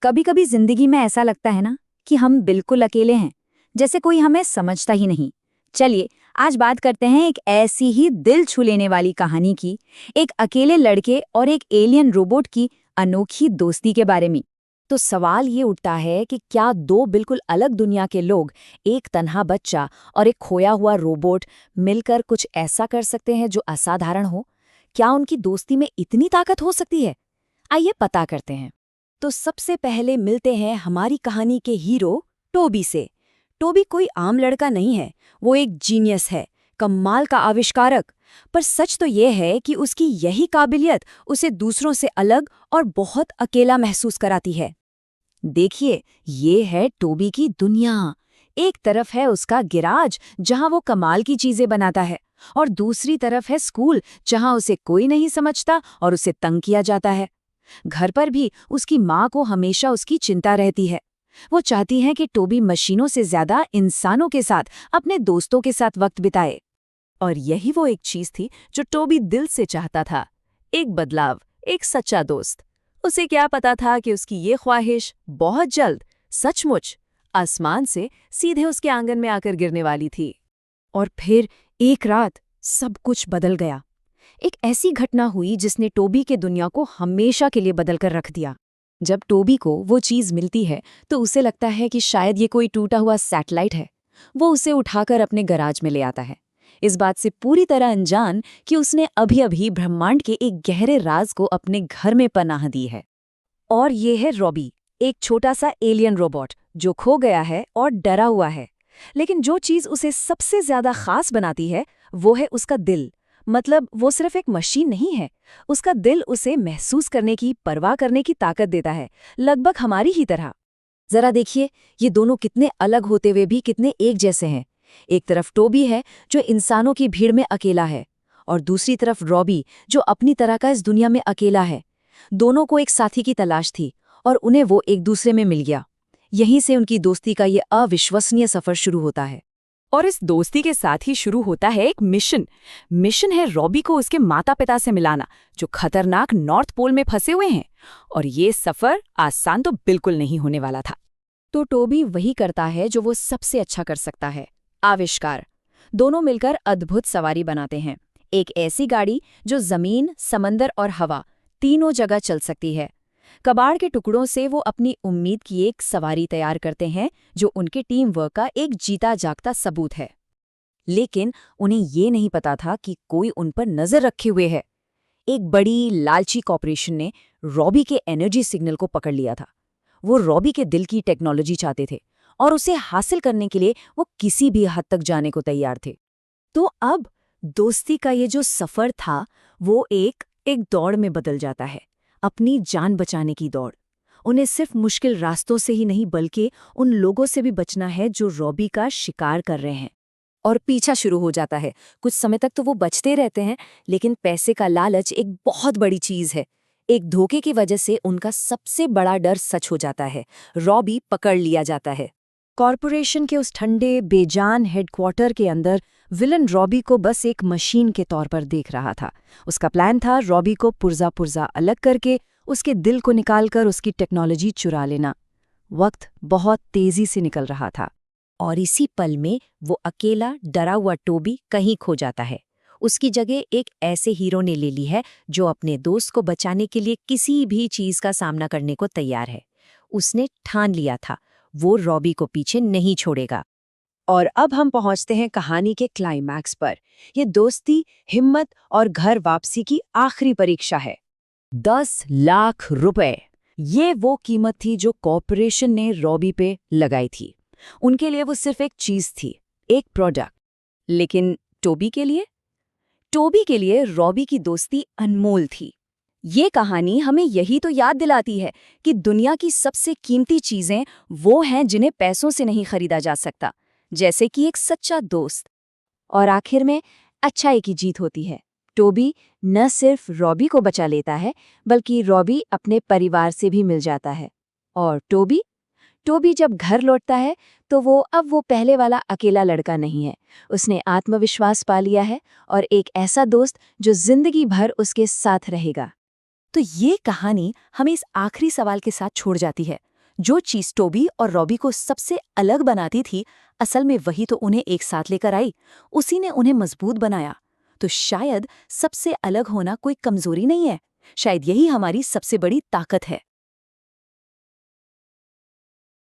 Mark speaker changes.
Speaker 1: कभी कभी जिंदगी में ऐसा लगता है ना कि हम बिल्कुल अकेले हैं, जैसे कोई हमें समझता ही नहीं। चलिए आज बात करते हैं एक ऐसी ही दिल छू लेने वाली कहानी की, एक अकेले लड़के और एक एलियन रोबोट की अनोखी दोस्ती के बारे में। तो सवाल ये उठता है कि क्या दो बिल्कुल अलग दुनिया के लोग, एक तन्हा बच्चा और एक खोया हुआ रोबोट, मिलकर कुछ ऐसा कर सकते हैं जो असाधारण हो? क्या उनकी दोस्ती में इतनी ताकत हो सकती है? आइए पता करते हैं। तो सबसे पहले मिलते हैं हमारी कहानी के हीरो टोबी से। टोबी कोई आम लड़का नहीं है, वो एक जीनियस है, कमाल का आविष्कारक। पर सच तो ये है कि उसकी यही काबिलियत उसे दूसरों से अलग और बहुत अकेला महसूस कराती है। देखिए, ये है टोबी की दुनिया। एक तरफ है उसका गिराज जहां वो कमाल की चीजें बनाता है, और दूसरी तरफ है स्कूल जहां उसे कोई नहीं समझता और उसे तंग किया जाता है। घर पर भी उसकी माँ को हमेशा उसकी चिंता रहती है। वो चाहती है कि टोबी मशीनों से ज्यादा इंसानों के साथ, अपने दोस्तों के साथ वक्त बिताए। और यही वो एक चीज थी जो टोबी दिल से चाहता था, एक बदलाव, एक सच्चा दोस्त। उसे क्या पता था कि उसकी ये ख्वाहिश बहुत जल्द सचमुच आसमान से सीधे उसके आंगन में आकर गिरने वाली थी। और फिर एक रात सब कुछ बदल गया। एक ऐसी घटना हुई जिसने टोबी के दुनिया को हमेशा के लिए बदलकर रख दिया। जब टोबी को वो चीज मिलती है तो उसे लगता है कि शायद ये कोई टूटा हुआ सैटेलाइट है। वो उसे उठाकर अपने गराज में ले आता है, इस बात से पूरी तरह अनजान कि उसने अभी अभी ब्रह्मांड के एक गहरे राज को अपने घर में पनाह दी है। और ये है रॉबी, एक छोटा सा एलियन रोबोट जो खो गया है और डरा हुआ है। लेकिन जो चीज उसे सबसे ज्यादा खास बनाती है वो है उसका दिल। मतलब वो सिर्फ एक मशीन नहीं है, उसका दिल उसे महसूस करने की, परवाह करने की ताकत देता है, लगभग हमारी ही तरह। जरा देखिए, ये दोनों कितने अलग होते हुए भी कितने एक जैसे हैं। एक तरफ टोबी है जो इंसानों की भीड़ में अकेला है, और दूसरी तरफ रॉबी जो अपनी तरह का इस दुनिया में अकेला है। दोनों को एक साथी की तलाश थी और उन्हें वो एक दूसरे में मिल गया। यहीं से उनकी दोस्ती का ये अविश्वसनीय सफर शुरू होता है। और इस दोस्ती के साथ ही शुरू होता है एक मिशन है रॉबी को उसके माता पिता से मिलाना, जो खतरनाक नॉर्थ पोल में फंसे हुए हैं। और ये सफर आसान तो बिल्कुल नहीं होने वाला था। तो टोबी वही करता है जो वो सबसे अच्छा कर सकता है, आविष्कार। दोनों मिलकर अद्भुत सवारी बनाते हैं, एक ऐसी गाड़ी जो जमीन, समंदर और हवा तीनों जगह चल सकती है। कबाड़ के टुकड़ों से वो अपनी उम्मीद की एक सवारी तैयार करते हैं जो उनके टीम वर्क का एक जीता जागता सबूत है। लेकिन उन्हें ये नहीं पता था कि कोई उन पर नजर रखे हुए है। एक बड़ी लालची कॉर्पोरेशन ने रॉबी के एनर्जी सिग्नल को पकड़ लिया था। वो रॉबी के दिल की टेक्नोलॉजी चाहते थे और उसे हासिल करने के लिए वो किसी भी हद तक जाने को तैयार थे। तो अब दोस्ती का ये जो सफर था वो एक दौड़ में बदल जाता है, अपनी जान बचाने की दौड़। उन्हें सिर्फ मुश्किल रास्तों से ही नहीं बल्कि उन लोगों से भी बचना है जो रॉबी का शिकार कर रहे हैं। और पीछा शुरू हो जाता है। कुछ समय तक तो वो बचते रहते हैं, लेकिन पैसे का लालच एक बहुत बड़ी चीज है। एक धोखे की वजह से उनका सबसे बड़ा डर सच हो जाता है, रॉबी पकड़ लिया जाता है। कॉर्पोरेशन के उस ठंडे बेजान हेडक्वार्टर के अंदर विलन रॉबी को बस एक मशीन के तौर पर देख रहा था। उसका प्लान था रॉबी को पुर्जा पुर्जा अलग करके उसके दिल को निकालकर उसकी टेक्नोलॉजी चुरा लेना। वक्त बहुत तेजी से निकल रहा था और इसी पल में वो अकेला डरा हुआ टोबी कहीं खो जाता है। उसकी जगह एक ऐसे हीरो ने ले ली है जो अपने दोस्त को बचाने के लिए किसी भी चीज का सामना करने को तैयार है। उसने ठान लिया था वो रॉबी को पीछे नहीं छोड़ेगा। और अब हम पहुंचते हैं कहानी के क्लाइमैक्स पर। ये दोस्ती, हिम्मत और घर वापसी की आखिरी परीक्षा है। 10 लाख रुपए, ये वो कीमत थी जो कॉर्पोरेशन ने रॉबी पे लगाई थी। उनके लिए वो सिर्फ एक चीज थी, एक प्रोडक्ट। लेकिन टोबी के लिए रॉबी की दोस्ती अनमोल थी। ये कहानी हमें यही तो याद दिलाती है कि दुनिया की सबसे कीमती चीजें वो हैं जिन्हें पैसों से नहीं खरीदा जा सकता, जैसे कि एक सच्चा दोस्त। और आखिर में अच्छाई की जीत होती है। टोबी न सिर्फ रॉबी को बचा लेता है, बल्कि रॉबी अपने परिवार से भी मिल जाता है। और टोबी जब घर लौटता है तो वो पहले वाला अकेला लड़का नहीं है। उसने आत्मविश्वास पा लिया है और एक ऐसा दोस्त जो जिंदगी भर उसके साथ रहेगा। तो ये कहानी हमें इस आखिरी सवाल के साथ छोड़ जाती है,
Speaker 2: जो चीज टोबी और रॉबी को सबसे अलग बनाती थी, असल में वही तो उन्हें एक साथ लेकर आई। उसी ने उन्हें मजबूत बनाया। तो शायद सबसे अलग होना कोई कमजोरी नहीं है, शायद यही हमारी सबसे बड़ी ताकत है।